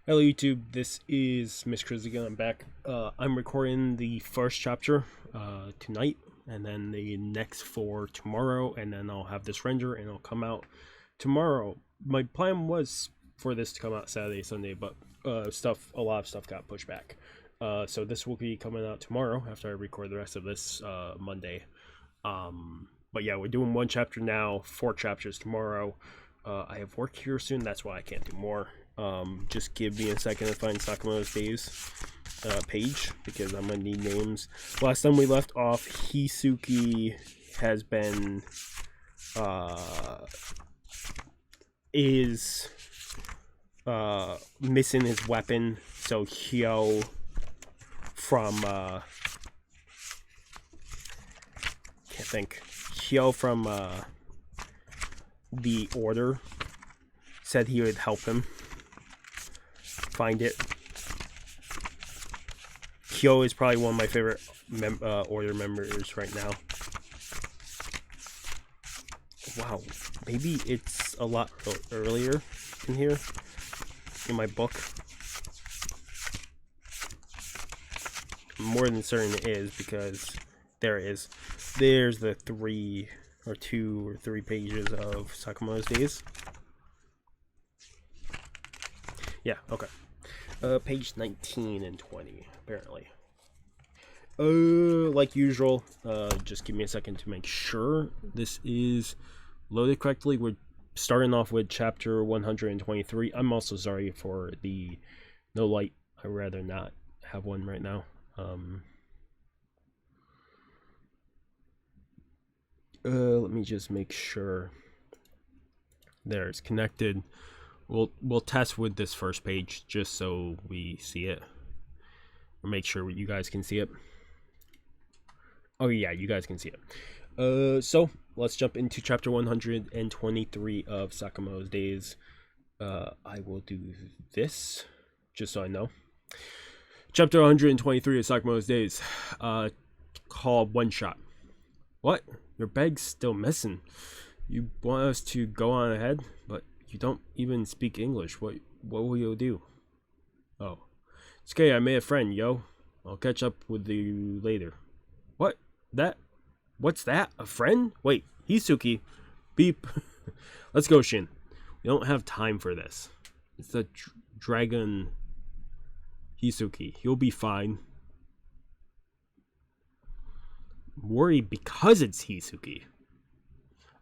Hello YouTube, this is Miss Krizigan. I'm back. I'm recording the first chapter tonight, and then the next for tomorrow, and then I'll have this render and it'll come out tomorrow. My plan was for this to come out Saturday, Sunday, but a lot of stuff got pushed back. So this will be coming out tomorrow after I record the rest of this Monday. But yeah, we're doing one chapter now, 4 chapters tomorrow. I have work here soon, that's why I can't do more. Just give me a second to find Sakamoto's Days page, because I'm gonna need names. Last time we left off, Hisuki has been missing his weapon, so Hyo from Hyo from the Order said he would help him find it. Hyo is probably one of my favorite Order members right now. Wow, maybe it's a lot earlier in here in my book. I'm more than certain it is, because there it is. There's the 2 or 3 pages of Sakamoto's Days. Yeah, okay. Page 19 and 20, apparently. Like usual, just give me a second to make sure this is loaded correctly. We're starting off with chapter 123. I'm also sorry for the no light. I'd rather not have one right now. Let me just make sure. There, it's connected. We'll test with this first page just so we see it, or make sure you guys can see it. Oh yeah, you guys can see it. So let's jump into chapter 123 of Sakamoto's Days. I will do this just so I know. Chapter 123 of Sakamoto's Days, called One Shot. What? Your bag's still missing. You want us to go on ahead, but you don't even speak English. What will you do? Oh. It's okay, I made a friend, yo. I'll catch up with you later. What? What's that? A friend? Wait, Hisuki. Beep. Let's go, Shin. We don't have time for this. It's the dragon Hisuki. He'll be fine. I'm worried because it's Hisuki.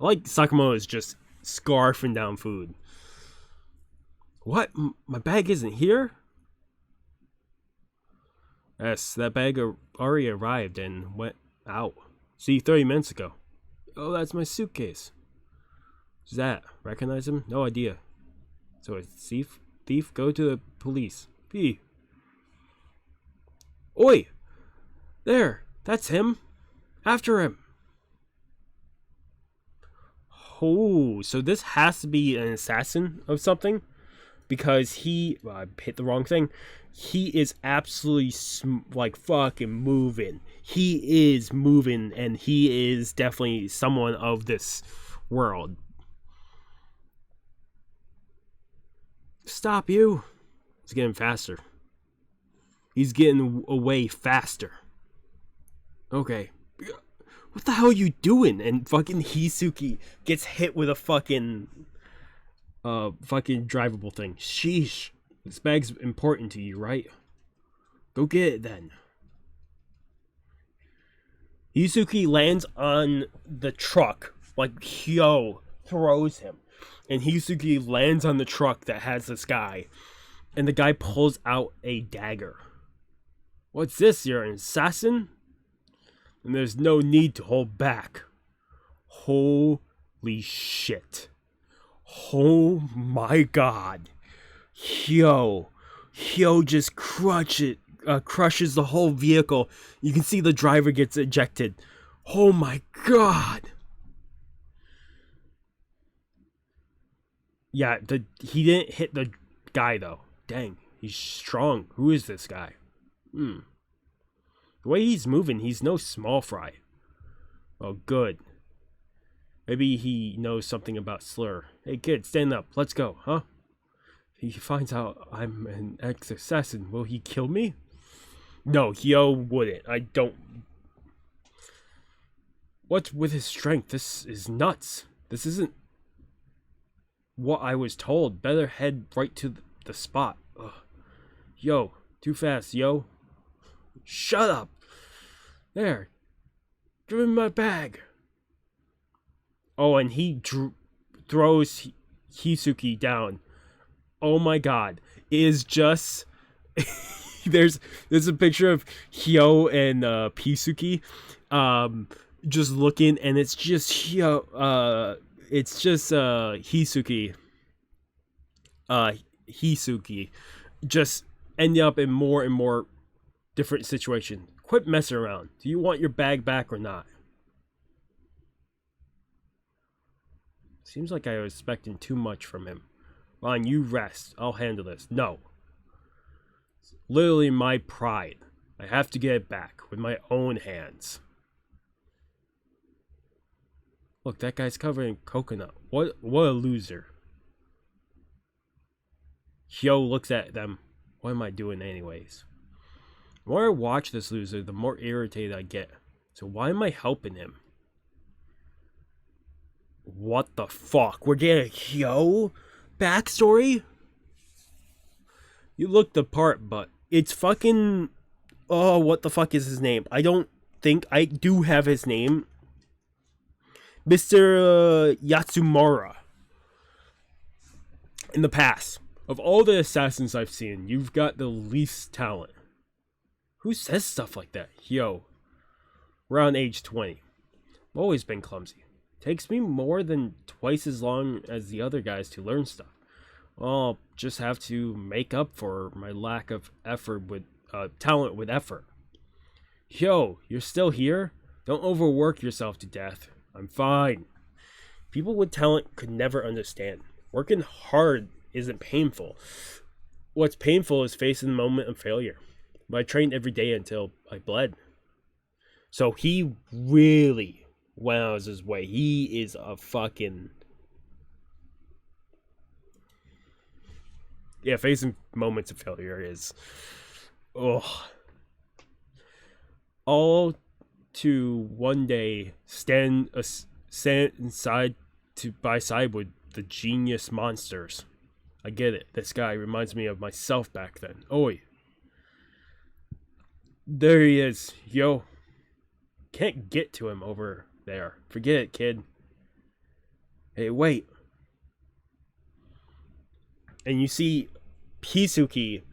I like Sakamoto is just scarfing down food. What? My bag isn't here? Yes, that bag already arrived and went out. See you 30 minutes ago. Oh, that's my suitcase. Who's that? Recognize him? No idea. So a thief? Thief? Go to the police. P. Oi! There! That's him! After him! Oh, so this has to be an assassin of something, because he I hit the wrong thing. He is absolutely like fucking moving. He is moving, and he is definitely someone of this world. Stop you! He's getting faster. He's getting away faster. Okay. What the hell are you doing? And fucking Hisuki gets hit with a fucking drivable thing. Sheesh. This bag's important to you, right? Go get it then. Hisuki lands on the truck like Hyo throws him. And Hisuki lands on the truck that has this guy. And the guy pulls out a dagger. What's this? You're an assassin? And there's no need to hold back. Holy shit. Oh my god. Hyo just crushes the whole vehicle. You can see the driver gets ejected. Oh my god. Yeah, he didn't hit the guy though. Dang, he's strong. Who is this guy? The way he's moving, he's no small fry. Oh, good. Maybe he knows something about Slur. Hey kid, stand up. Let's go, huh? If he finds out I'm an ex-assassin, will he kill me? No, Hyo wouldn't. I don't... What's with his strength? This is nuts. This isn't what I was told. Better head right to the spot. Ugh. Yo, too fast, yo. Shut up. There. Give him my bag. Oh, and he throws Hisuki down. Oh my god. It is just... there's a picture of Hyo and Pisuki just looking, and it's just Hisuki. Hisuki just ending up in more and more different situations. Quit messing around. Do you want your bag back or not? Seems like I was expecting too much from him. Ron, you rest. I'll handle this. No. It's literally my pride. I have to get it back with my own hands. Look, that guy's covered in coconut. What a loser. Hyo looks at them. What am I doing anyways? The more I watch this loser, the more irritated I get. So why am I helping him? What the fuck? We're getting a Hyo backstory? You look the part, but it's fucking... Oh, what the fuck is his name? I don't think I do have his name. Mr. Yatsumura. In the past, of all the assassins I've seen, you've got the least talent. Who says stuff like that? Yo. Around age 20. I've always been clumsy. Takes me more than twice as long as the other guys to learn stuff. I'll just have to make up for my lack of effort with talent with effort. Yo, you're still here? Don't overwork yourself to death. I'm fine. People with talent could never understand. Working hard isn't painful. What's painful is facing the moment of failure. But I trained every day until I bled. So he really went out of his way. He is a fucking... Yeah, facing moments of failure is... Ugh. All to one day stand side by side with the genius monsters. I get it. This guy reminds me of myself back then. Oi. There he is. Yo. Can't get to him over there. Forget it, kid. Hey, wait. And you see Pisuki.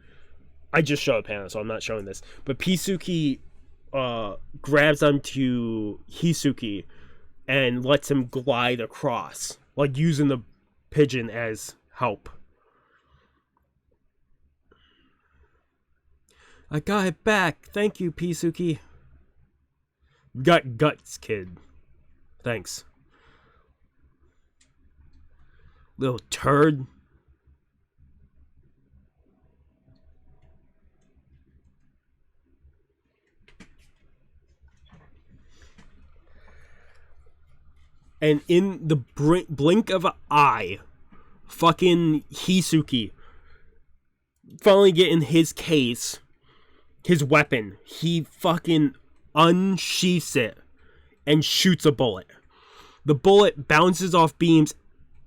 I just showed a panel, so I'm not showing this. But Pisuki grabs onto Hisuki and lets him glide across. Like using the pigeon as help. I got it back. Thank you, Pisuki. You got guts, kid. Thanks. Little turd. And in the blink of an eye, fucking Hisuki finally getting his case, his weapon. He fucking unsheaths it and shoots a bullet. The bullet bounces off beams.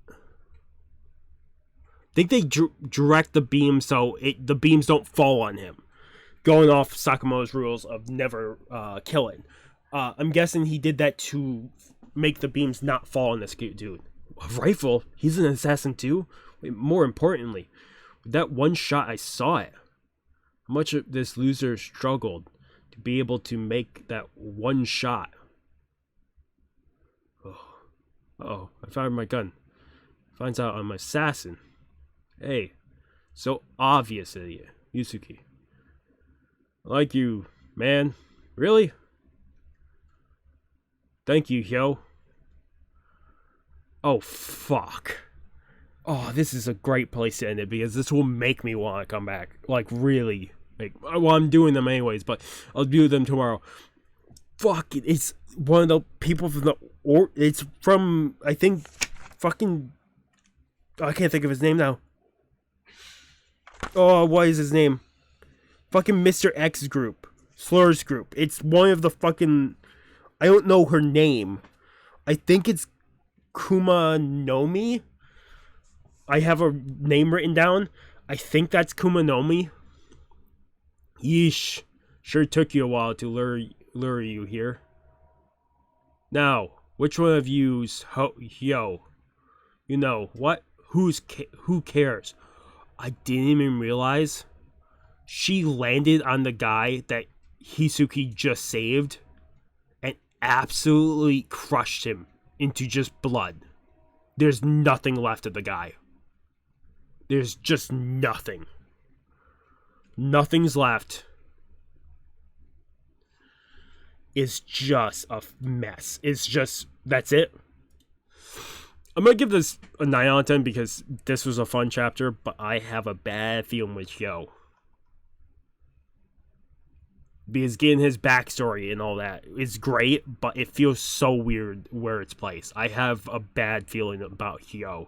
I think they direct the beam so the beams don't fall on him. Going off Sakamoto's rules of never killing. I'm guessing he did that to make the beams not fall on this dude. A rifle? He's an assassin too? Wait, more importantly, with that one shot I saw it. How much of this loser struggled to be able to make that one shot. Oh, I fired my gun. Finds out I'm an assassin. Hey, so obvious, idiot. Yusuke. I like you, man. Really? Thank you, Hyo. Oh, fuck. Oh, this is a great place to end it because this will make me want to come back. Like, really. Like, well, I'm doing them anyways, but I'll do them tomorrow. fuck it. It's one of the people from it's from, I think, fucking, I can't think of his name now. Oh, what is his name? Fucking Mr. X group. Slurs group. It's one of the fucking, I don't know her name. I think it's Kumanomi. I have a name written down. I think that's Kumanomi. Yeesh. Sure took you a while to lure you here. Now, which one of you's yo? You know what? Who cares? I didn't even realize she landed on the guy that Hisuki just saved and absolutely crushed him into just blood. There's nothing left of the guy. There's just nothing. Nothing's left. It's just a mess. It's just, that's it. I'm going to give this a 9 out of 10 because this was a fun chapter, but I have a bad feeling with Yo. Because getting his backstory and all that is great, but it feels so weird where it's placed. I have a bad feeling about Hyo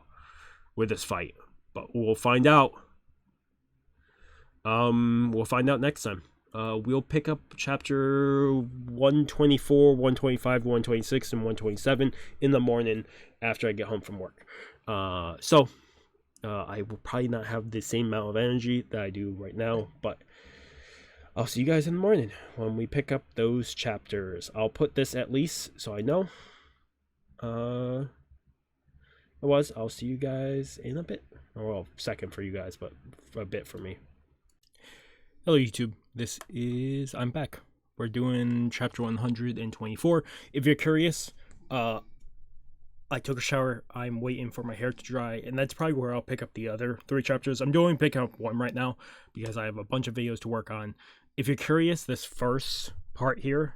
with this fight, but we'll find out. We'll find out next time. We'll pick up chapter 124, 125, 126, and 127 in the morning after I get home from work. So I will probably not have the same amount of energy that I do right now, but I'll see you guys in the morning when we pick up those chapters. I'll put this at least so I know. I'll see you guys in a bit. Well, second for you guys, but a bit for me. Hello, YouTube. I'm back. We're doing chapter 124. If you're curious, I took a shower. I'm waiting for my hair to dry, and that's probably where I'll pick up the other 3 chapters. I'm doing picking up 1 right now because I have a bunch of videos to work on. If you're curious, this first part here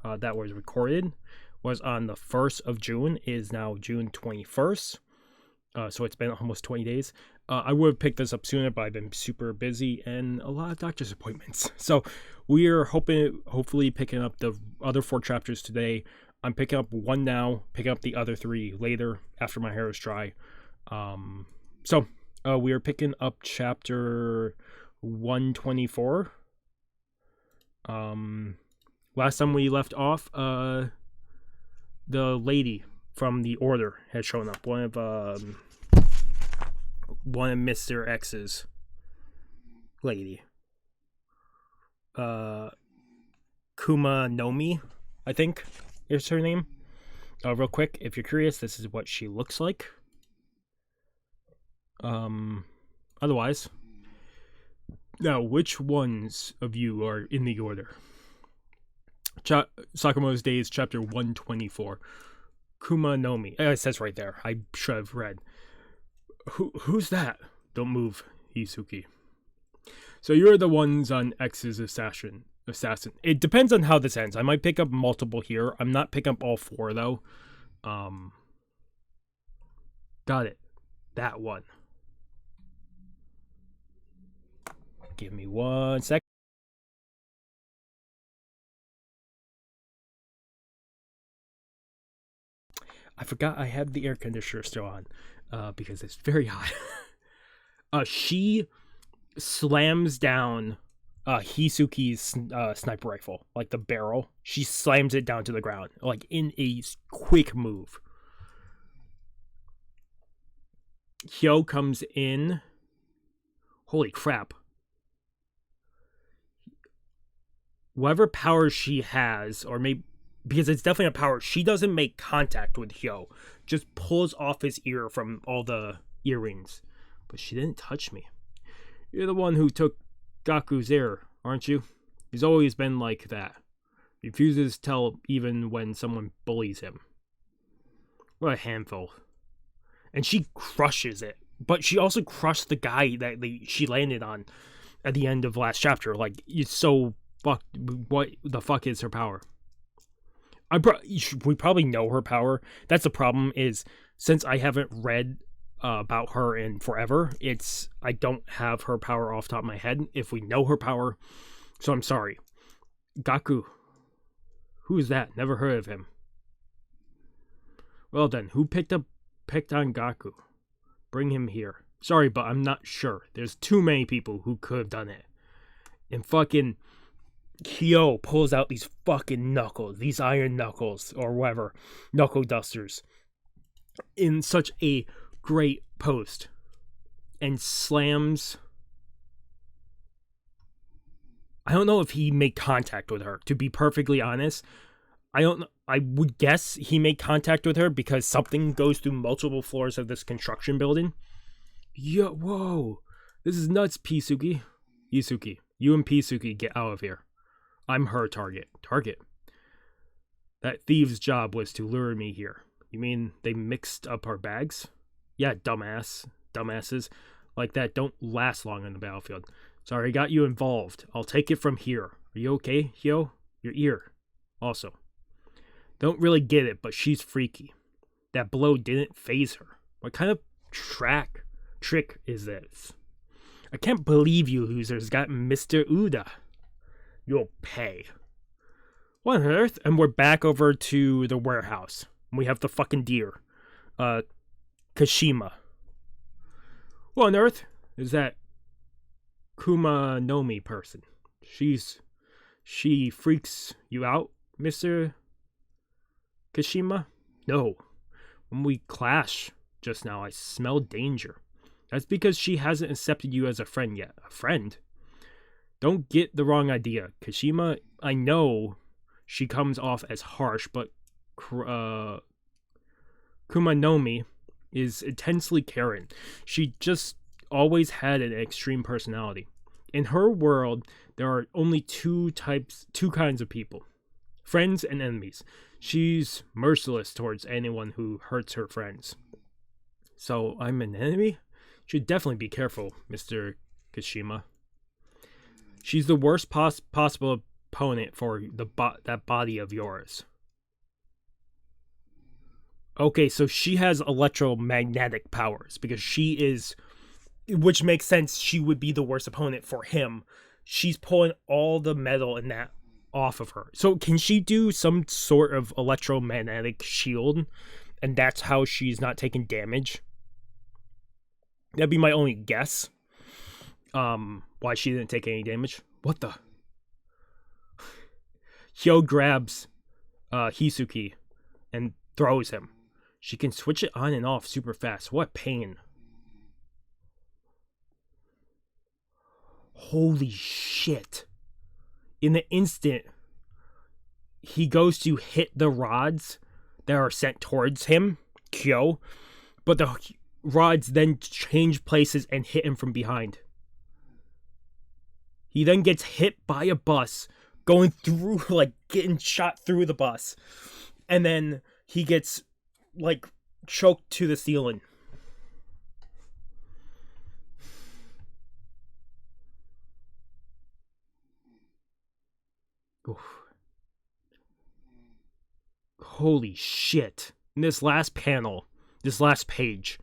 that was recorded was on the 1st of June. It is now June 21st. So it's been almost 20 days. I would have picked this up sooner, but I've been super busy and a lot of doctor's appointments. So we are hopefully picking up the other 4 chapters today. I'm picking up 1 now, picking up the other 3 later after my hair is dry. So we are picking up chapter 124. Last time we left off, the lady from the Order has shown up. One of Mr. X's lady. Kumanomi, I think is her name. Real quick, if you're curious, this is what she looks like. Otherwise, now, which ones of you are in the Order? Sakamoto's Days, chapter 124. Kumanomi. It says right there. I should have read. Who's that? Don't move, Hisuki. So you're the ones on X's assassin. It depends on how this ends. I might pick up multiple here. I'm not picking up all 4 though. Got it. That one. Give me 1 sec. I forgot I have the air conditioner still on because it's very hot. She slams down Hisuki's sniper rifle, like the barrel. She slams it down to the ground, like in a quick move. Hyo comes in. Holy crap. Whatever power she has, or maybe, because it's definitely a power, she doesn't make contact with Hyo. Just pulls off his ear from all the earrings. But she didn't touch me. You're the one who took Gaku's ear, aren't you? He's always been like that. Refuses to tell even when someone bullies him. What a handful. And she crushes it. But she also crushed the guy that she landed on at the end of last chapter. Like, it's so fucked. What the fuck is her power? We probably know her power. That's the problem, is since I haven't read about her in forever, I don't have her power off the top of my head if we know her power. So I'm sorry. Gaku, Who's that? Never heard of him. Well then, who picked on Gaku? Bring him here. Sorry, but I'm not sure. There's too many people who could have done it. And fucking Kyo pulls out these fucking knuckles, these iron knuckles, or whatever, knuckle dusters, in such a great post, and slams. I don't know if he made contact with her, to be perfectly honest. I don't know. I would guess he made contact with her because something goes through multiple floors of this construction building. Yo, whoa. This is nuts, Pisuki. Yusuke, you and Pisuki get out of here. I'm her target. Target? That thief's job was to lure me here. You mean they mixed up our bags? Yeah, dumbasses like that don't last long on the battlefield. Sorry, I got you involved. I'll take it from here. Are you okay, Hyo? Your ear. Also. Don't really get it, but she's freaky. That blow didn't faze her. What kind of trick is this? I can't believe you losers got Mr. Uda. You'll pay. What on earth? And we're back over to the warehouse. We have the fucking deer. Kashima. What on earth is that Kumanomi person? She freaks you out, Mr. Kashima? No. When we clash just now, I smell danger. That's because she hasn't accepted you as a friend yet. A friend? Don't get the wrong idea. Kashima, I know she comes off as harsh, but Kumanomi is intensely caring. She just always had an extreme personality. In her world, there are only two kinds of people. Friends and enemies. She's merciless towards anyone who hurts her friends. So, I'm an enemy? Should definitely be careful, Mr. Kashima. She's the worst possible opponent for that body of yours. Okay, so she has electromagnetic powers because she is, which makes sense. She would be the worst opponent for him. She's pulling all the metal in that off of her. So can she do some sort of electromagnetic shield, and that's how she's not taking damage? That'd be my only guess. Why she didn't take any damage. What the? Hyo grabs Hisuki and throws him. She can switch it on and off super fast. What pain. Holy shit. In the instant he goes to hit the rods that are sent towards him, Kyo, but the rods then change places and hit him from behind. He then gets hit by a bus, going through, like, getting shot through the bus. And then he gets, like, choked to the ceiling. Oof. Holy shit. In this last panel, this last page,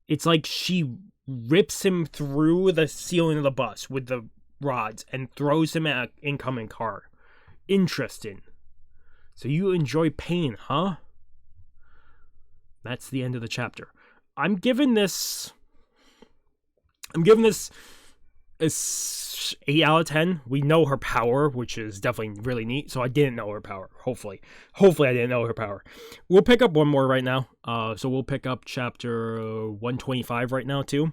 it's like she rips him through the ceiling of the bus with the rods and throws him at an incoming car. Interesting. So you enjoy pain, huh? That's the end of the chapter. I'm giving this a 8 out of 10. We know her power, which is definitely really neat. So I didn't know her power. Hopefully I didn't know her power. We'll pick up one more right now. So we'll pick up chapter 125 right now too.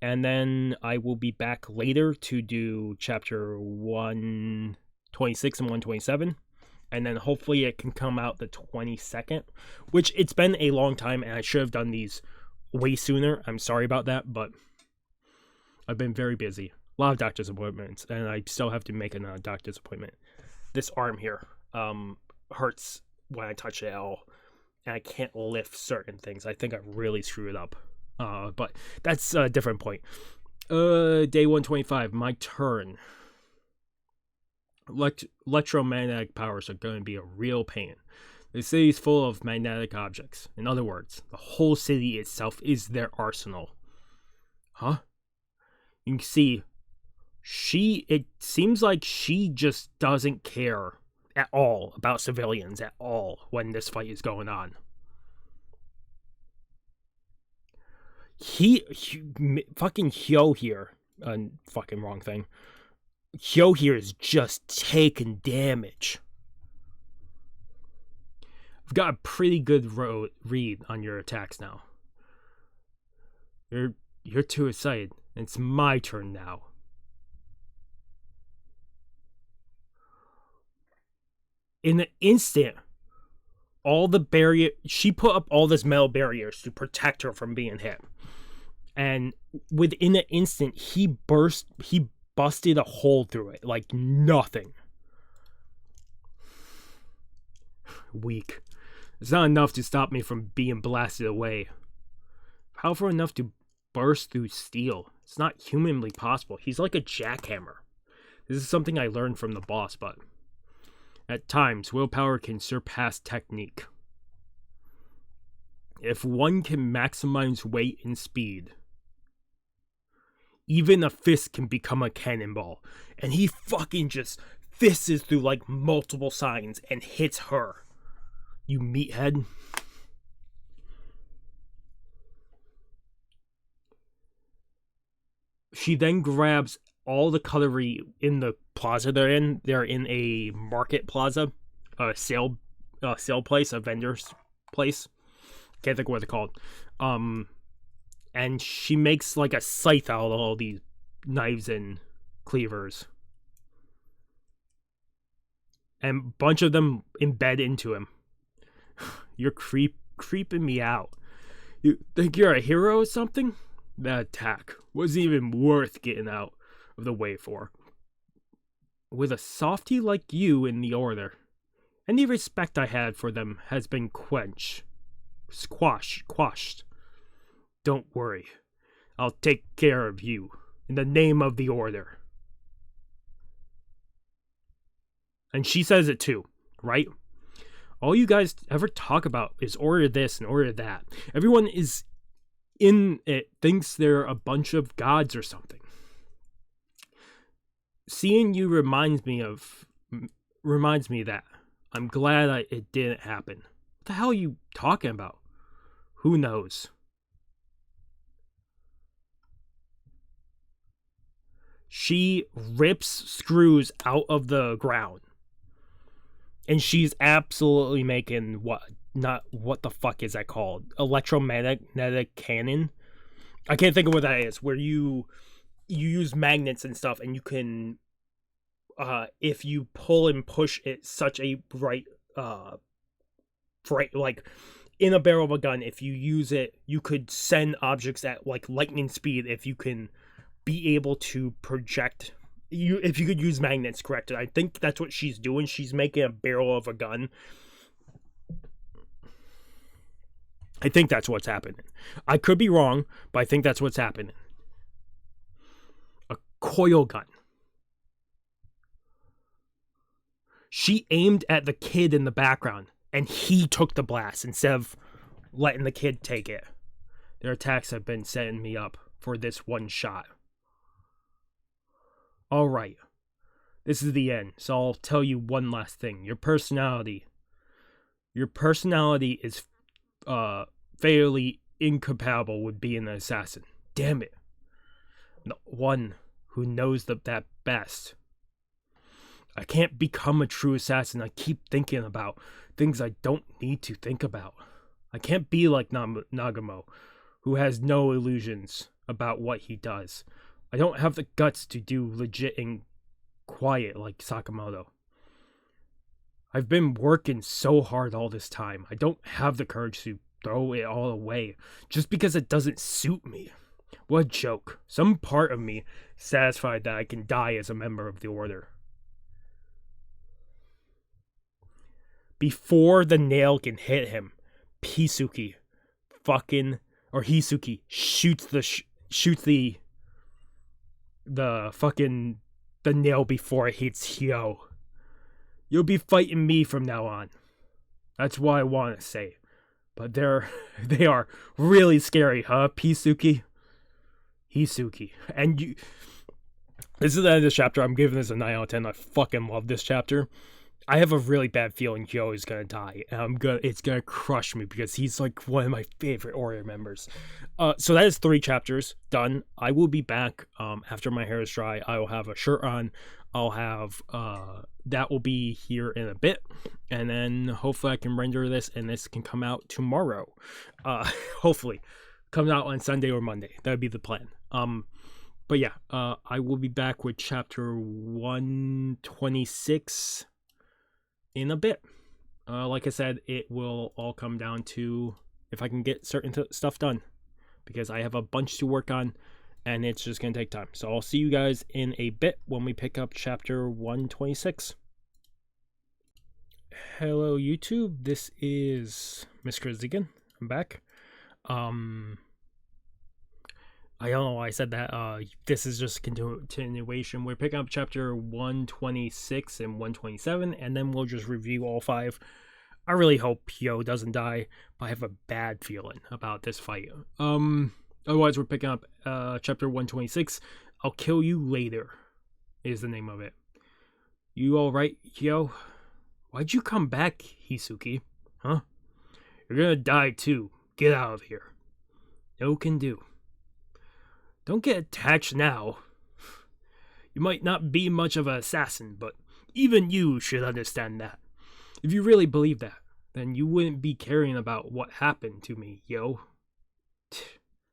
And then I will be back later to do chapter 126 and 127. And then hopefully it can come out the 22nd, which it's been a long time and I should have done these way sooner. I'm sorry about that, but I've been very busy. A lot of doctor's appointments, and I still have to make a doctor's appointment. This arm here hurts when I touch it at all, and I can't lift certain things. I think I really screwed up. But that's a different point. Day 125, my turn. Electromagnetic powers are going to be a real pain. The city is full of magnetic objects. In other words, the whole city itself is their arsenal. Huh? You can see it seems like she just doesn't care at all about civilians at all when this fight is going on. He fucking Hyo here, fucking wrong thing. Hyo here is just taking damage. I've got a pretty good read on your attacks now. You're too excited. It's my turn now. In an instant, she put up all this metal barriers to protect her from being hit. And within an instant, he busted a hole through it like nothing. Weak. It's not enough to stop me from being blasted away. Powerful enough to burst through steel. It's not humanly possible. He's like a jackhammer. This is something I learned from the boss, but at times, willpower can surpass technique. If one can maximize weight and speed, even a fist can become a cannonball. And he fucking just fists through like multiple signs and hits her. You meathead. She then grabs all the cutlery in the plaza they're in. They're in a market plaza, a sale place, a vendor's place. Can't think of what they're called. And she makes like a scythe out of all these knives and cleavers. And a bunch of them embed into him. You're creeping me out. You think you're a hero or something? That attack wasn't even worth getting out of the way for. With a softy like you in the order, any respect I had for them has been quashed. Don't worry. I'll take care of you, in the name of the order. And she says it too, right? All you guys ever talk about is order this and order that. Everyone is in it thinks they're a bunch of gods or something. Seeing you reminds me that. I'm glad it didn't happen. What the hell are you talking about? Who knows? She rips screws out of the ground. And she's absolutely making what the fuck is that called? Electromagnetic cannon? I can't think of what that is. Where you use magnets and stuff, and you can, if you pull and push it such a bright, like in a barrel of a gun, if you use it, you could send objects at like lightning speed. If you can be able to project. If you could use magnets, correct? I think that's what she's doing. She's making a barrel of a gun. I think that's what's happening. I could be wrong, but I think that's what's happening. A coil gun. She aimed at the kid in the background, and he took the blast instead of letting the kid take it. Their attacks have been setting me up for this one shot. Alright, this is the end, so I'll tell you one last thing. Your personality is fairly incompatible with being an assassin. Damn it. The one who knows that best. I can't become a true assassin. I keep thinking about things I don't need to think about. I can't be like Nagamo, who has no illusions about what he does. I don't have the guts to do legit and quiet like Sakamoto. I've been working so hard all this time. I don't have the courage to throw it all away just because it doesn't suit me. What a joke. Some part of me satisfied that I can die as a member of the order. Before the nail can hit him, Hisuki shoots the nail before it hits Hyo. You'll be fighting me from now on. That's what I want to say. But they are really scary, huh, Hisuki? And This is the end of this chapter. I'm giving this a 9 out of 10. I fucking love this chapter. I have a really bad feeling Hyo is gonna die, and it's gonna crush me because he's like one of my favorite Oreo members. So that is 3 chapters done. I will be back after my hair is dry. I will have a shirt on. I'll have that will be here in a bit, and then hopefully I can render this, and this can come out tomorrow. Hopefully, comes out on Sunday or Monday. That would be the plan. But yeah, I will be back with chapter 126 in a bit. Like I said, it will all come down to if I can get certain stuff done, because I have a bunch to work on and it's just going to take time. So I'll see you guys in a bit when we pick up chapter 126. Hello YouTube, this is Mr. Zigan. I'm back. I don't know why I said that. This is just continuation. We're picking up chapter 126 and 127, and then we'll just review all 5. I really hope Hyo doesn't die, but I have a bad feeling about this fight. Otherwise, we're picking up chapter 126. I'll kill you later is the name of it. You alright, Hyo? Why'd you come back, Hisuki? Huh? You're gonna die too. Get out of here. No can do. Don't get attached now. You might not be much of an assassin, but even you should understand that. If you really believe that, then you wouldn't be caring about what happened to me, yo.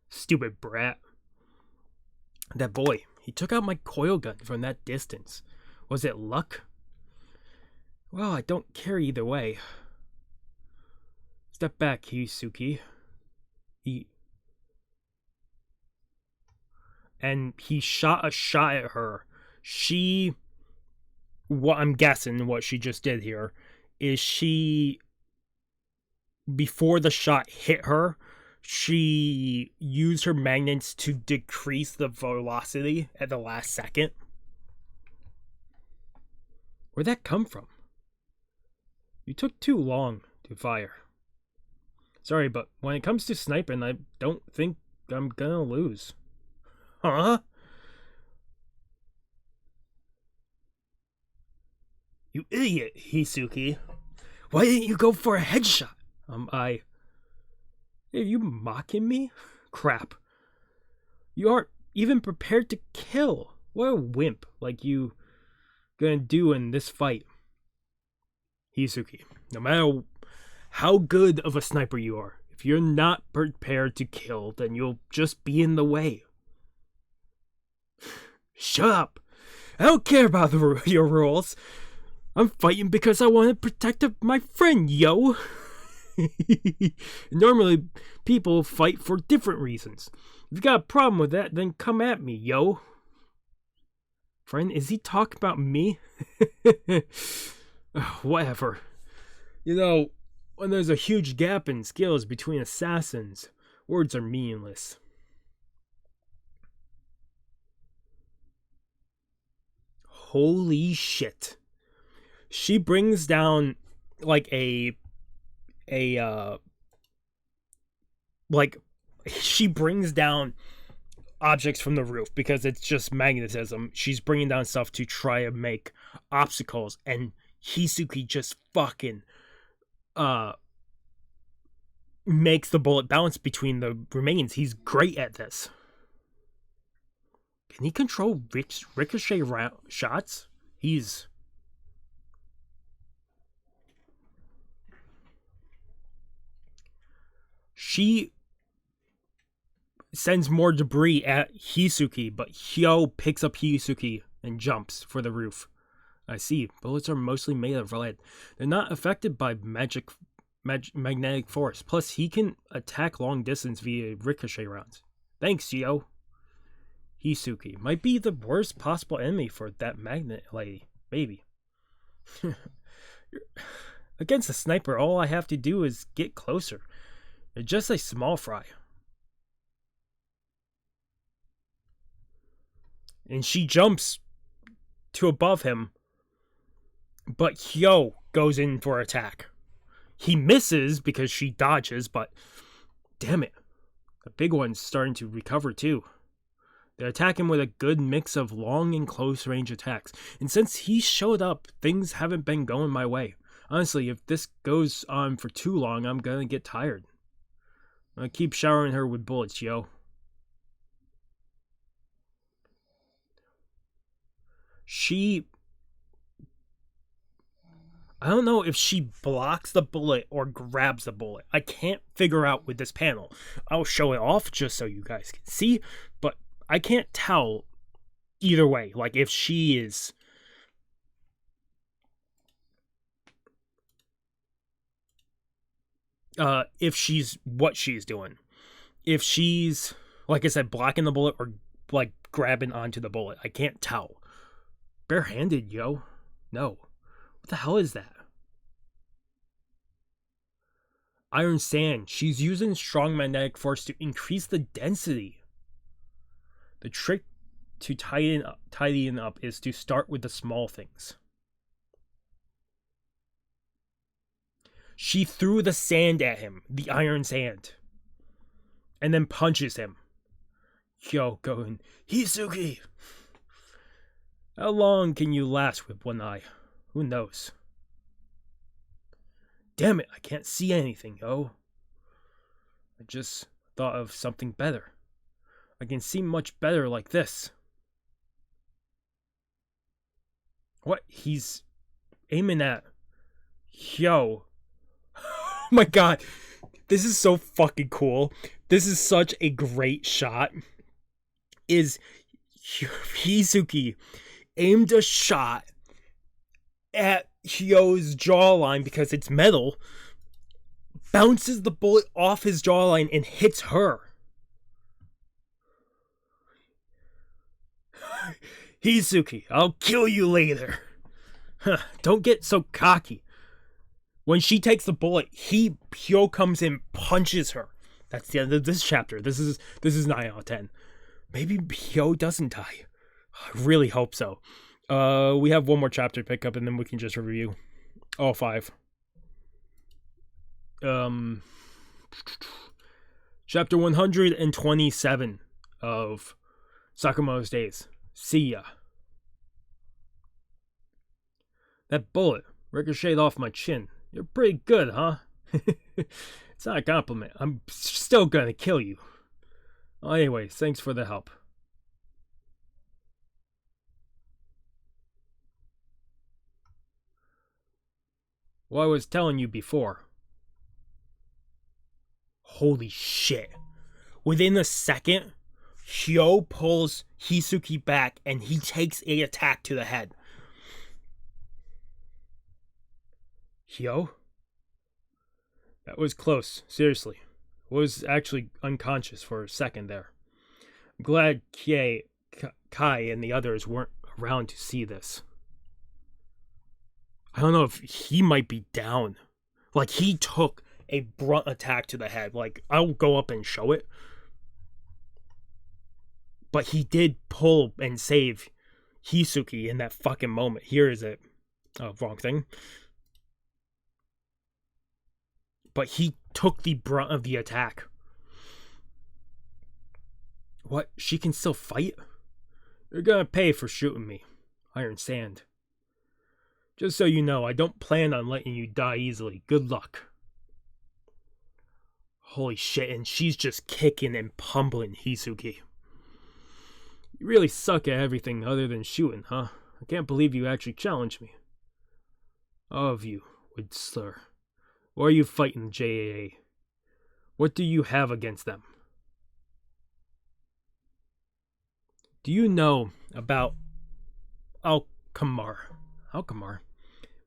Stupid brat. That boy, he took out my coil gun from that distance. Was it luck? Well, I don't care either way. Step back, Hisuki. And he shot a shot at her. What I'm guessing what she just did here is before the shot hit her, she used her magnets to decrease the velocity at the last second. Where'd that come from? You took too long to fire. Sorry, but when it comes to sniping, I don't think I'm gonna lose. Huh? You idiot, Hisuki. Why didn't you go for a headshot? Are you mocking me? Crap. You aren't even prepared to kill. What a wimp like you gonna do in this fight. Hisuki, no matter how good of a sniper you are, if you're not prepared to kill, then you'll just be in the way. Shut up. I don't care about your rules. I'm fighting because I want to protect my friend, yo. Normally, people fight for different reasons. If you got a problem with that, then come at me, yo. Friend, is he talking about me? Whatever. You know, when there's a huge gap in skills between assassins, words are meaningless. Holy shit. She brings down like she brings down objects from the roof because it's just magnetism. She's bringing down stuff to try and make obstacles, and Hisuki just fucking makes the bullet bounce between the remains. He's great at this. Can he control ricochet shots? She sends more debris at Hisuki, but Hyo picks up Hisuki and jumps for the roof. I see. Bullets are mostly made of lead. They're not affected by magnetic force. Plus, he can attack long distance via ricochet rounds. Thanks, Hyo. Hisuki might be the worst possible enemy for that magnet lady. Maybe. Against a sniper, all I have to do is get closer. You're just a small fry. And she jumps to above him, but Hyo goes in for attack. He misses because she dodges, but damn it. The big one's starting to recover too. They're attacking with a good mix of long and close range attacks. And since he showed up, things haven't been going my way. Honestly, if this goes on for too long, I'm gonna get tired. I keep showering her with bullets, yo. I don't know if she blocks the bullet or grabs the bullet. I can't figure out with this panel. I'll show it off just so you guys can see, but I can't tell either way. Like if she is... if she's what she's doing. If she's, like I said, blocking the bullet or like grabbing onto the bullet. I can't tell. Barehanded, yo. No. What the hell is that? Iron sand. She's using strong magnetic force to increase the density. The trick to tidying up is to start with the small things. She threw the sand at him, the iron sand, and then punches him. Yo, going, Hisuki! How long can you last with one eye? Who knows? Damn it, I can't see anything, yo. I just thought of something better. I can see much better like this. What? He's aiming at... Yo. Oh my god. This is so fucking cool. This is such a great shot. Is Hisuki aimed a shot at Hyo's jawline because it's metal, bounces the bullet off his jawline and hits her. Hisuki, I'll kill you later. Don't get so cocky. When she takes the bullet, Hyo comes in, punches her. That's the end of this chapter. This is 9 out of 10. Maybe Hyo doesn't die. I really hope so. We have one more chapter to pick up, and then we can just review all 5. Chapter 127 of Sakamoto's Days. See ya. That bullet ricocheted off my chin. You're pretty good, huh? It's not a compliment. I'm still gonna kill you. Anyway, thanks for the help. Well, I was telling you before. Holy shit. Within a second, Hyo pulls Hisuki back and he takes an attack to the head. Hyo? That was close, seriously. I was actually unconscious for a second there. I'm glad Kai and the others weren't around to see this. I don't know if he might be down. Like, he took a brunt attack to the head. Like, I'll go up and show it. But he did pull and save Hisuki in that fucking moment. Here is it. Oh, wrong thing. But he took the brunt of the attack. What? She can still fight? You're gonna pay for shooting me. Iron Sand. Just so you know, I don't plan on letting you die easily. Good luck. Holy shit, and she's just kicking and pummeling Hisuki. You really suck at everything other than shooting, huh? I can't believe you actually challenged me. All of you would slur. Why are you fighting JAA? What do you have against them? Do you know about Alkamar? Alkamar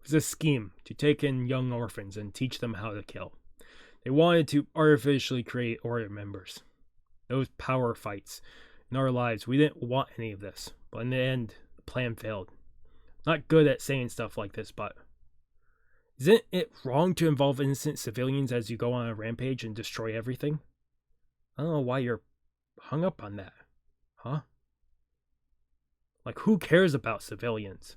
was a scheme to take in young orphans and teach them how to kill. They wanted to artificially create order members. Those power fights in our lives, we didn't want any of this. But in the end, the plan failed. Not good at saying stuff like this, but isn't it wrong to involve innocent civilians as you go on a rampage and destroy everything? I don't know why you're hung up on that. Huh? Like, who cares about civilians?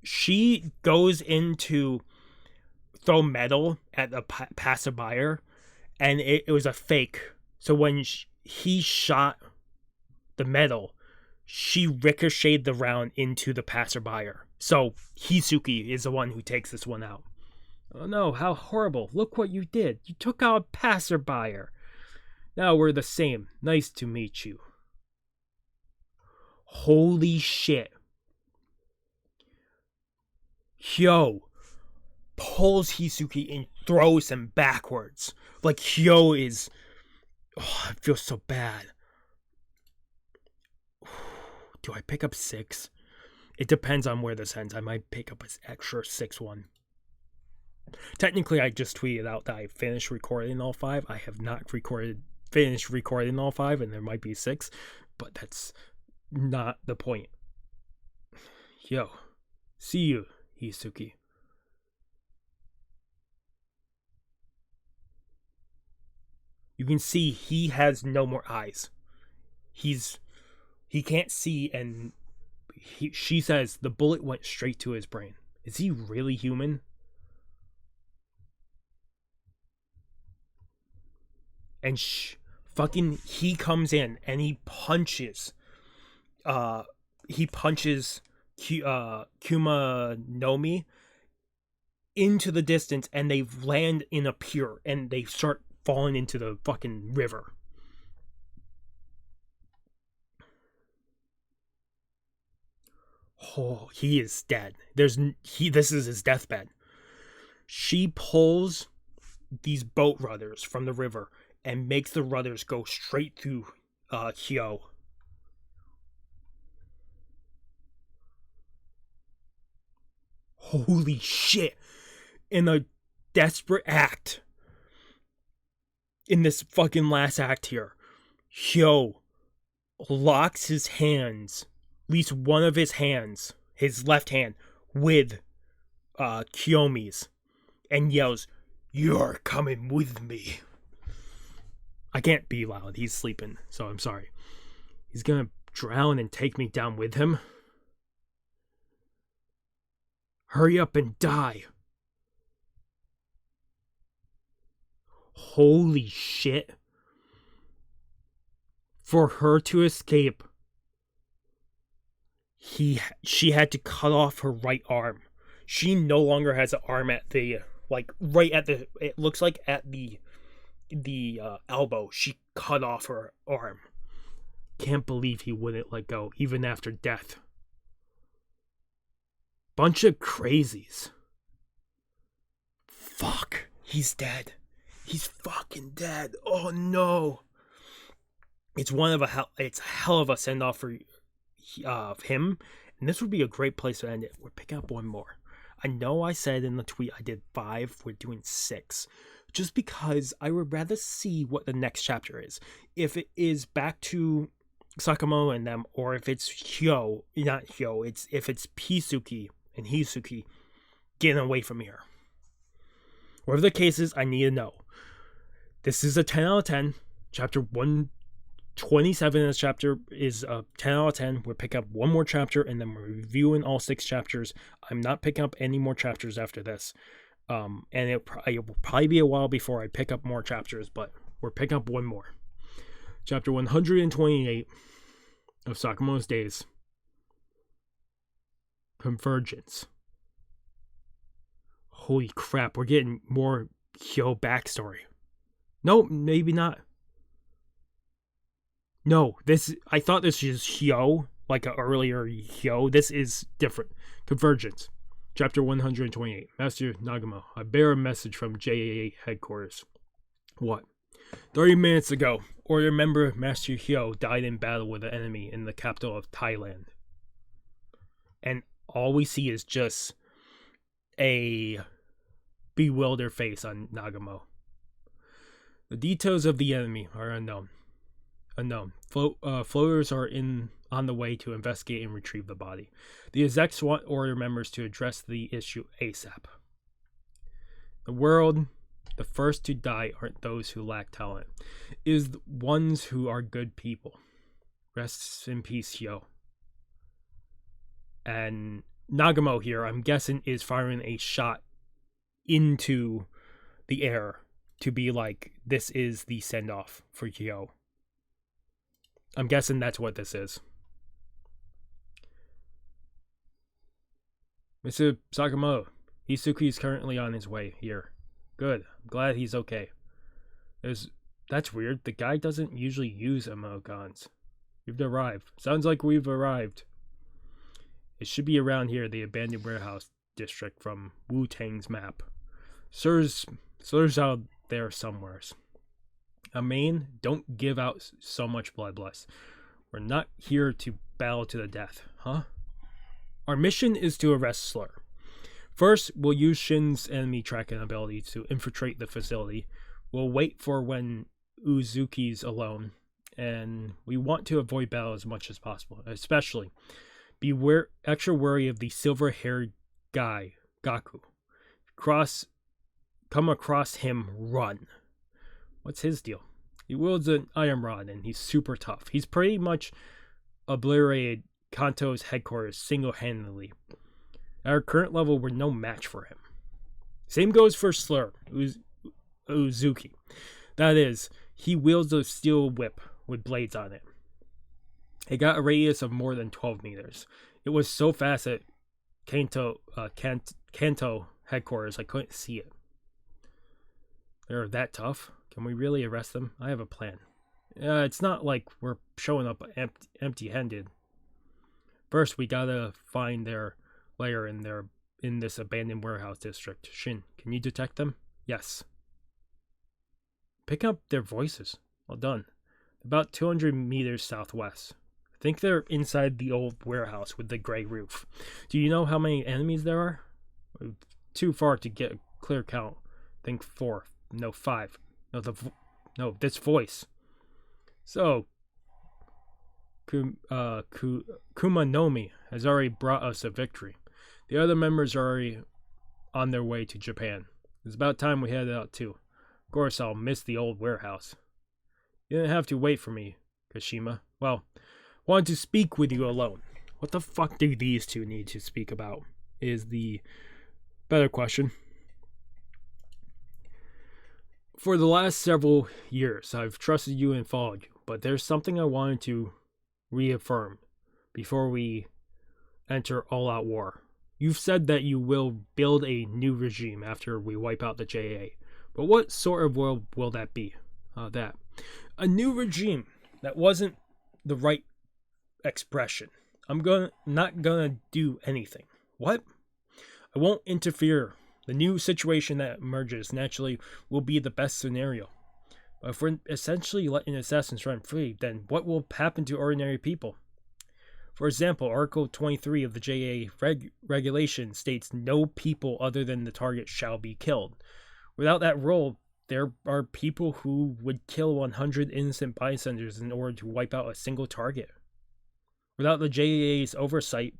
she goes in to throw metal at the passerby, and it was a fake. So when he shot the metal, she ricocheted the round into the passerby. So Hisuki is the one who takes this one out. Oh no, how horrible. Look what you did. You took out a passerby. Now we're the same. Nice to meet you. Holy shit. Hyo pulls Hisuki and throws him backwards. Like Hyo is... Oh, I feel so bad. Do I pick up 6? It depends on where this ends. I might pick up an extra 6 one. Technically, I just tweeted out that I finished recording all 5. I have not finished recording all 5, and there might be 6, but that's not the point. Yo, see you, Hisuki. You can see he has no more eyes. He can't see, and she says the bullet went straight to his brain. Is he really human? And he comes in and he punches Kumanomi into the distance, and they land in a pier and they start falling into the fucking river. Oh, he is dead. This is his deathbed. She pulls these boat rudders from the river and makes the rudders go straight through Hyo. Holy shit. In a desperate act, in this fucking last act here, Hyo locks his hands, at least one of his hands, his left hand, with Kiyomi's, and yells, "You're coming with me." I can't be loud. He's sleeping, so I'm sorry. He's gonna drown and take me down with him. Hurry up and die. Holy shit. For her to escape, she had to cut off her right arm. She no longer has an arm at the, like, right at the, it looks like at the elbow. She cut off her arm. Can't believe he wouldn't let go, even after death. Bunch of crazies. Fuck. He's dead. He's fucking dead. Oh no. It's a hell of a send off for him, and this would be a great place to end it. We're picking up one more. I know I said in the tweet I did 5. We're doing 6, just because I would rather see what the next chapter is. If it is back to Sakamoto and them, or if it's not Hyo, if it's Pisuki and Hisuki getting away from here. Whatever the case is, I need to know. This is a 10 out of 10. Chapter 127 in this chapter is a 10 out of 10. We're picking up one more chapter, and then we're reviewing all 6 chapters. I'm not picking up any more chapters after this. And it will probably be a while before I pick up more chapters, but we're picking up one more. Chapter 128 of Sakamoto's Days. Convergence. Holy crap, we're getting more Hyo backstory. No, maybe not. No, I thought this was Hyo, like an earlier Hyo. This is different. Convergence. Chapter 128. Master Nagamo, I bear a message from JAA headquarters. What? 30 minutes ago, Order member Master Hyo died in battle with the enemy in the capital of Thailand. And all we see is just a bewildered face on Nagamo. The details of the enemy are unknown. Floaters are on the way to investigate and retrieve the body. The execs want Order members to address the issue ASAP. The first to die aren't those who lack talent. It is the ones who are good people. Rest in peace, Hyo. And Nagamo here, I'm guessing, is firing a shot into the air to be like, this is the send-off for Kyo. I'm guessing that's what this is. Mr. Sakamoto, Hisuki is currently on his way here. Good. I'm glad he's okay. That's weird. The guy doesn't usually use emoticons. We've arrived. Sounds like we've arrived. It should be around here, the abandoned warehouse district from Wu-Tang's map. Sir's out there somewheres. Amain, don't give out so much blood, bless. We're not here to battle to the death, huh? Our mission is to arrest Slur. First, we'll use Shin's enemy tracking ability to infiltrate the facility. We'll wait for when Uzuki's alone, and we want to avoid battle as much as possible. Especially, be extra wary of the silver-haired guy, Gaku. Come across him, run. What's his deal? He wields an iron rod, and he's super tough. He's pretty much obliterated Kanto's headquarters single-handedly. At our current level, we're no match for him. Same goes for Slur, Uzuki. That is, he wields a steel whip with blades on it. It got a radius of more than 12 meters. It was so fast at Kanto headquarters, I couldn't see it. They're that tough? Can we really arrest them? I have a plan. It's not like we're showing up empty-handed. First, we gotta find their lair in this abandoned warehouse district. Shin, can you detect them? Yes. Pick up their voices. Well done. About 200 meters southwest. I think they're inside the old warehouse with the gray roof. Do you know how many enemies there are? Too far to get a clear count. Think 4. No, 5. No, this voice. So, Kumanomi has already brought us a victory. The other members are already on their way to Japan. It's about time we headed out too. Of course, I'll miss the old warehouse. You didn't have to wait for me, Kashima. Well, wanted to speak with you alone. What the fuck do these two need to speak about? Is the better question. For the last several years, I've trusted you and followed you, but there's something I wanted to reaffirm before we enter all-out war. You've said that you will build a new regime after we wipe out the JA, but what sort of world will that be? A new regime. That wasn't the right expression. Not gonna do anything. What? I won't interfere. The new situation that emerges naturally will be the best scenario. But if we're essentially letting assassins run free, then what will happen to ordinary people? For example, Article 23 of the JA regulation states no people other than the target shall be killed. Without that rule, there are people who would kill 100 innocent bystanders in order to wipe out a single target. Without the JA's oversight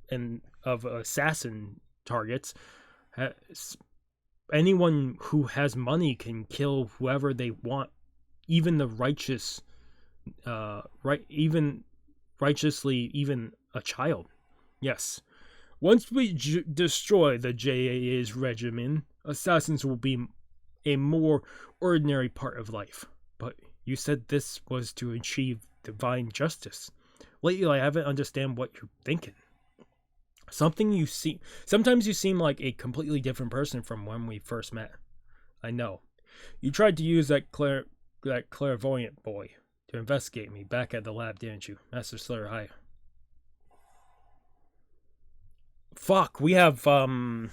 of assassin targets, anyone who has money can kill whoever they want, even the righteous, righteously, even a child. Yes. Once we destroy the JA's regimen, assassins will be a more ordinary part of life. But you said this was to achieve divine justice. Lately, I haven't understand what you're thinking. Sometimes you seem like a completely different person from when we first met. I know. You tried to use that clairvoyant boy to investigate me back at the lab, didn't you? Master Slayer, hi. Fuck, we have, I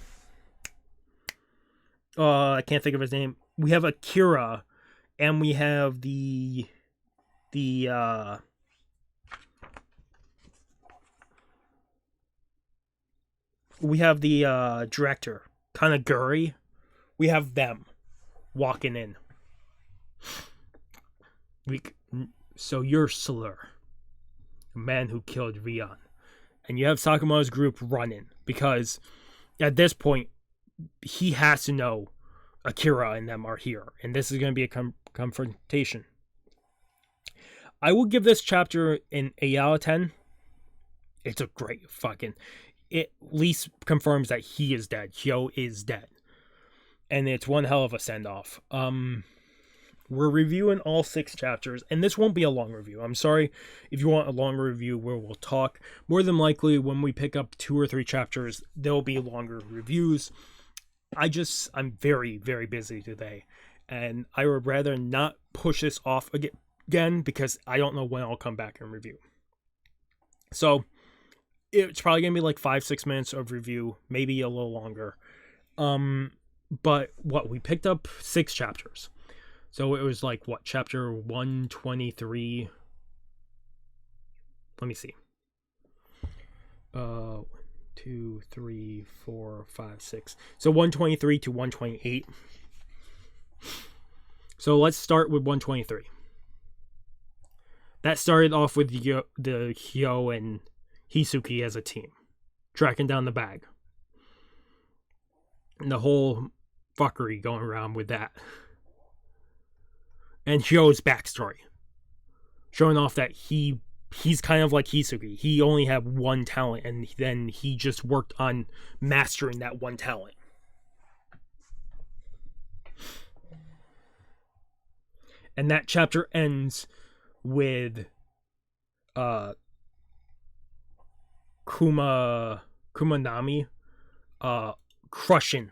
can't think of his name. We have Akira, and we have the director, Kanaguri. We have them walking in. So you're Slur, the man who killed Rion. And you have Sakamoto's group running, because at this point, he has to know Akira and them are here. And this is going to be a confrontation. I will give this chapter an 8 out of 10. It's a great fucking... it at least confirms that he is dead. Hyo is dead. And it's one hell of a send-off. We're reviewing all 6 chapters, and this won't be a long review. I'm sorry if you want a longer review where we'll talk. More than likely, when we pick up 2 or 3 chapters, there'll be longer reviews. I'm very, very busy today, and I would rather not push this off again because I don't know when I'll come back and review. So, it's probably going to be like 5-6 minutes of review, maybe a little longer. But we picked up 6 chapters. So it was like, chapter 123. Let me see. 1, 2, 3, 4, 5, 6. So 123 to 128. So let's start with 123. That started off with the Hyo and Hisuki as a team, tracking down the bag. And the whole fuckery going around with that. And Hyo's backstory, showing off that he's kind of like Hisuki. He only had one talent, and then he just worked on mastering that one talent. And that chapter ends with Kumanomi crushing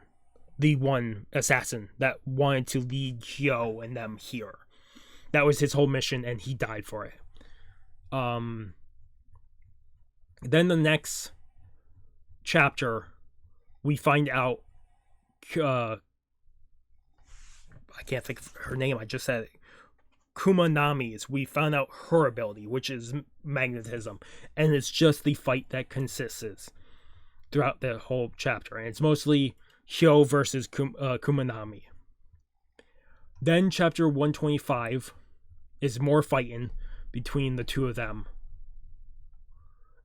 the one assassin that wanted to lead Hyo and them here. That was his whole mission, and he died for it. Then the next chapter, we find out I can't think of her name, I just said it. Kumanami's, we found out her ability, which is magnetism, and it's just the fight that consists throughout the whole chapter, and it's mostly Hyo versus Kumanami. Then chapter 125 is more fighting between the two of them,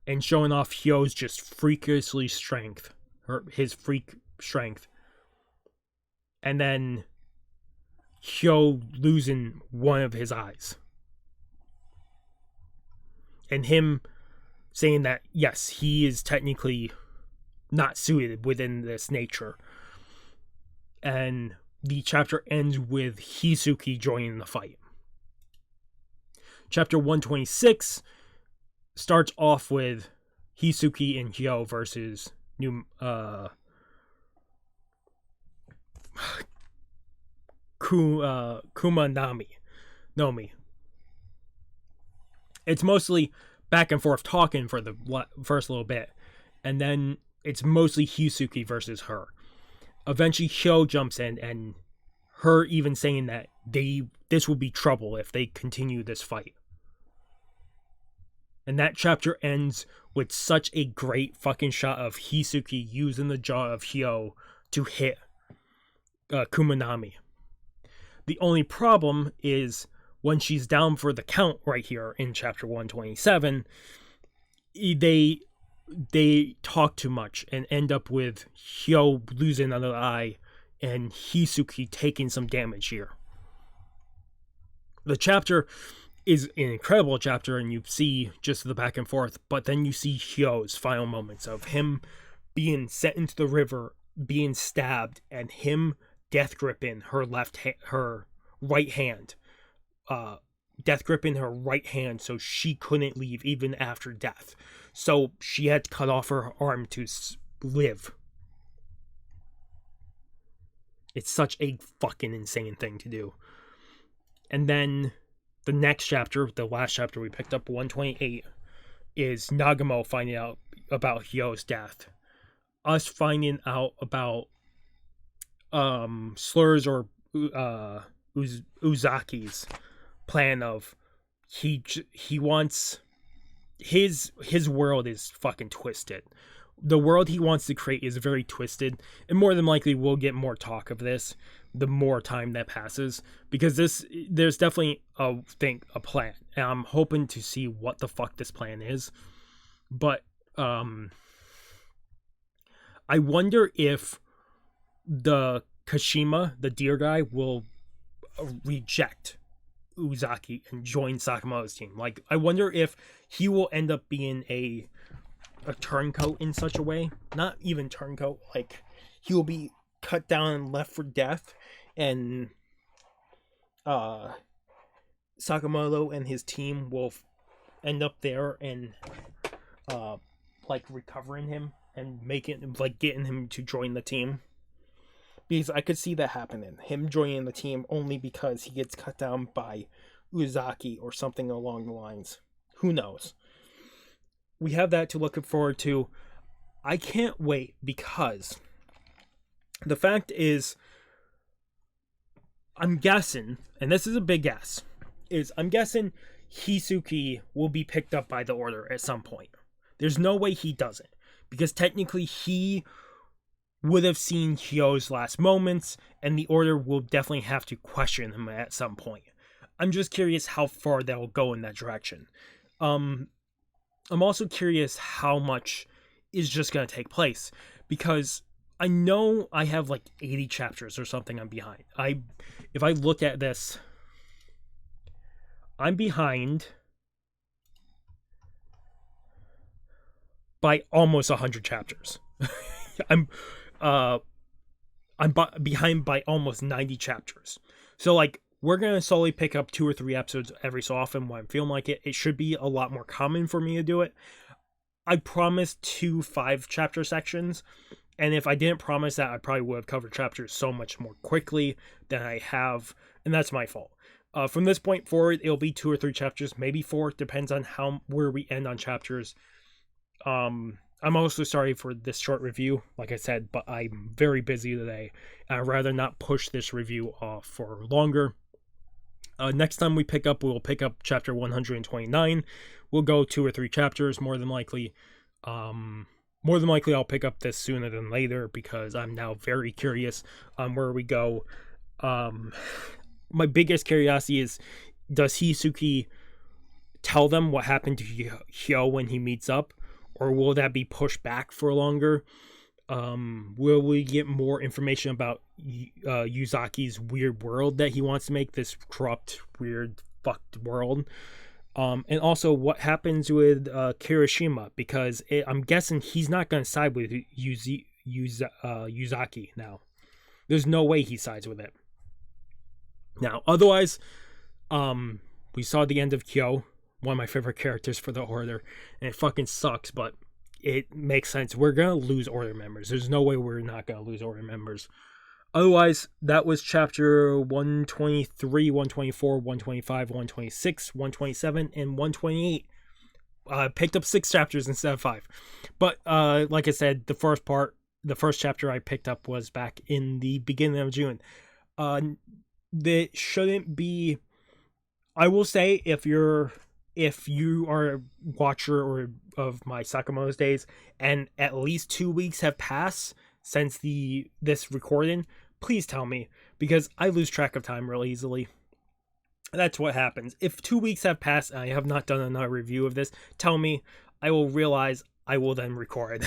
and showing off Hyo's just freakishly strength, his freak strength, and then Hyo losing one of his eyes, and him saying that yes, he is technically not suited within this nature. And the chapter ends with Hisuki joining the fight. Chapter 126 starts off with Hisuki and Hyo versus Kumanami. It's mostly back and forth talking for the first little bit, and then it's mostly Hisuki versus her. Eventually, Hyo jumps in, and her even saying that this will be trouble if they continue this fight. And that chapter ends with such a great fucking shot of Hisuki using the jaw of Hyo to hit Kumanami. The only problem is when she's down for the count right here in chapter 127, they talk too much and end up with Hyo losing another eye and Hisuki taking some damage here. The chapter is an incredible chapter, and you see just the back and forth, but then you see Hyo's final moments of him being sent into the river, being stabbed, and him death gripping her right hand. Death gripping her right hand so she couldn't leave even after death. So she had to cut off her arm to live. It's such a fucking insane thing to do. And then the next chapter, the last chapter we picked up, 128, is Nagamo finding out about Hyo's death. Us finding out about Slurs or Uzaki's plan of he wants his world is fucking twisted. The world he wants to create is very twisted, and more than likely we'll get more talk of this the more time that passes, because there's definitely a plan, and I'm hoping to see what the fuck this plan is. But I wonder if the Kashima, the deer guy, will reject Uzaki and join Sakamoto's team. Like, I wonder if he will end up being a turncoat in such a way, not even turncoat, like he will be cut down and left for death, and Sakamoto and his team will end up there and like recovering him and making, like, getting him to join the team. Because I could see that happening, him joining the team only because he gets cut down by Uzaki or something along the lines. Who knows? We have that to look forward to. I can't wait, because the fact is, I'm guessing, and this is a big guess, I'm guessing Hisuki will be picked up by the Order at some point. There's no way he doesn't, because technically he would have seen Hyo's last moments, and the Order will definitely have to question him at some point. I'm just curious how far they'll go in that direction. I'm also curious how much is just going to take place, because I know I have like 80 chapters or something I'm behind. If I look at this, I'm behind by almost 100 chapters. I'm behind by almost 90 chapters. So, like, we're going to slowly pick up 2 or 3 episodes every so often when I'm feeling like it. It should be a lot more common for me to do it. I promised 2 5-chapter sections, and if I didn't promise that, I probably would have covered chapters so much more quickly than I have, and that's my fault. From this point forward, it'll be 2 or 3 chapters, maybe 4, depends on where we end on chapters. I'm also sorry for this short review, like I said, but I'm very busy today. I'd rather not push this review off for longer. Next time we pick up, we'll pick up chapter 129. We'll go 2 or 3 chapters, more than likely. More than likely, I'll pick up this sooner than later, because I'm now very curious on where we go. My biggest curiosity is, does Hisuki tell them what happened to Hyo when he meets up? Or will that be pushed back for longer? Will we get more information about Yuzaki's weird world that he wants to make, this corrupt, weird, fucked world? And also, what happens with Kirishima? Because I'm guessing he's not going to side with Yuzaki now. There's no way he sides with it. Now, otherwise, we saw the end of Kyo, one of my favorite characters for the Order, and it fucking sucks, but it makes sense. We're going to lose Order members. There's no way we're not going to lose Order members. Otherwise, that was chapter 123, 124, 125, 126, 127, and 128. Picked up 6 chapters instead of 5. But, like I said, the first chapter I picked up was back in the beginning of June. That shouldn't be... I will say, if you are a watcher of my Sakamoto's days, and at least 2 weeks have passed since this recording, please tell me, because I lose track of time real easily. That's what happens. If 2 weeks have passed and I have not done another review of this, tell me. I will realize. I will then record.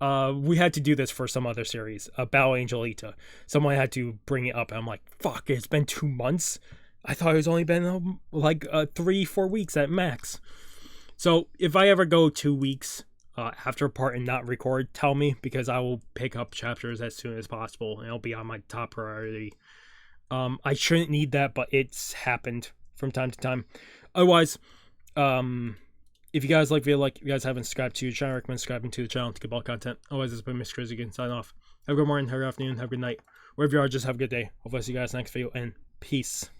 We had to do this for some other series, Battle Angelita. Someone had to bring it up, and I'm like, fuck, it's been 2 months? I thought it's only been 3-4 weeks at max. So if I ever go 2 weeks after a part and not record, tell me, because I will pick up chapters as soon as possible, and it'll be on my top priority. I shouldn't need that, but it's happened from time to time. Otherwise, if you guys like video, if you guys haven't subscribed to the channel, I recommend subscribing to the channel to get more content. Otherwise, it's been Mr. Crazy again, sign off. Have a good morning, have a good afternoon, have a good night. Wherever you are, just have a good day. Hopefully I see you guys next video, and peace.